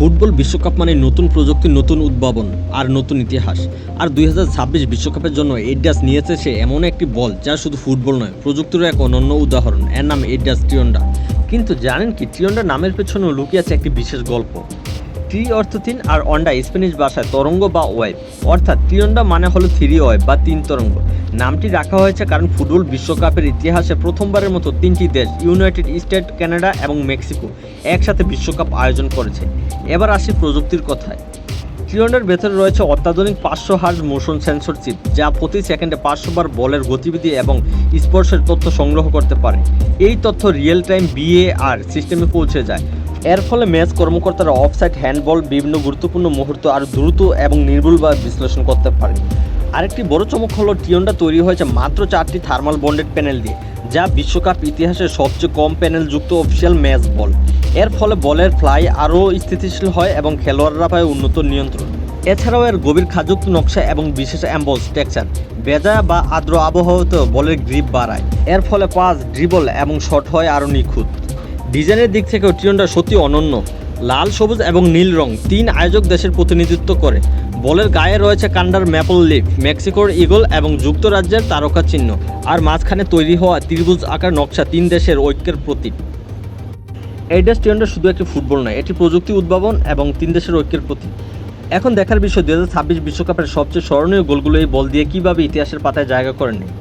Football বিশ্বকাপ মানে নতুন প্রযুক্তি, নতুন উদ্ভাবন আর নতুন ইতিহাস। আর 2026 বিশ্বকাপের জন্য এডিডাস নিয়েছে সে এমন একটি বল যা শুধু ফুটবল নয়, প্রযুক্তির এক অনন্য উদাহরণ। এর নাম এডিডাস ট্রিয়ন্ডা। কিন্তু জানেন কি, ট্রিয়ন্ডা নামের পেছনে লুকিয়ে আছে একটি বিশেষ গল্প। ট্রি অর্থ তিন আর অন্ডা স্প্যানিশ ভাষায় তরঙ্গ বা ওয়েভ, অর্থাৎ ট্রিয়ন্ডা মানে হলো থ্রি ওয়েভ বা তিন তরঙ্গ। নামটি রাখা হয়েছে কারণ ফুটবল বিশ্বকাপের ইতিহাসে প্রথমবারের মতো তিনটি দেশ, ইউনাইটেড স্টেট, কানাডা এবং মেক্সিকো, একসাথে বিশ্বকাপ আয়োজন করেছে। এবার আসি প্রযুক্তির কথায়। ট্রিয়ন্ডার ভেতরে রয়েছে অত্যাধুনিক 500 হার্জ মোশন সেন্সর চিপ, যা প্রতি সেকেন্ডে 500 বার বলের গতিবিধি এবং স্পর্শের তথ্য সংগ্রহ করতে পারে। এই তথ্য রিয়েল টাইম VAR সিস্টেমে পৌঁছে যায়। এর ফলে ম্যাচ কর্মকর্তারা অফসাইড, হ্যান্ডবল, বিভিন্ন গুরুত্বপূর্ণ মুহূর্ত আরও দ্রুত এবং নির্ভুলভাবে বিশ্লেষণ করতে পারে। আরেকটি বড় চমক হলো ট্রিয়ন্ডা তৈরি হয়েছে মাত্র 4টি থার্মাল বন্ডেড প্যানেল দিয়ে, যা বিশ্বকাপ ইতিহাসের সবচেয়ে কম প্যানেলযুক্ত অফিসিয়াল ম্যাচ বল। এর ফলে বলের ফ্লাই আরও স্থিতিশীল হয় এবং খেলোয়াড়রা পায় উন্নত নিয়ন্ত্রণ। এছাড়াও এর গভীর খাজুক্ত নকশা এবং বিশেষ অ্যাম্বস টেক্সচার ভেজা বা আর্দ্র আবহাওয়াতেও বলের গ্রিপ বাড়ায়। এর ফলে পাস, ড্রিবল এবং শট হয় আরও নিখুঁত। ডিজাইনের দিক থেকেও ট্রিয়ন্ডা সত্যি অনন্য। লাল, সবুজ এবং নীল রং তিন আয়োজক দেশের প্রতিনিধিত্ব করে। বলের গায়ে রয়েছে কানাডার ম্যাপল লিফ, মেক্সিকোর ঈগল এবং যুক্তরাজ্যের তারকা চিহ্ন, আর মাঝখানে তৈরি হওয়া ত্রিভুজ আকার নকশা তিন দেশের ঐক্যের প্রতীক। এডিডাস ট্রিয়ন্ডা শুধু একটি ফুটবল নয়, এটি প্রযুক্তি, উদ্ভাবন এবং তিন দেশের ঐক্যের প্রতীক। এখন দেখার বিষয় 2026 বিশ্বকাপের সবচেয়ে স্মরণীয় গোলগুলো এই বল দিয়ে কীভাবে ইতিহাসের পাতায় জায়গা করে নেয়।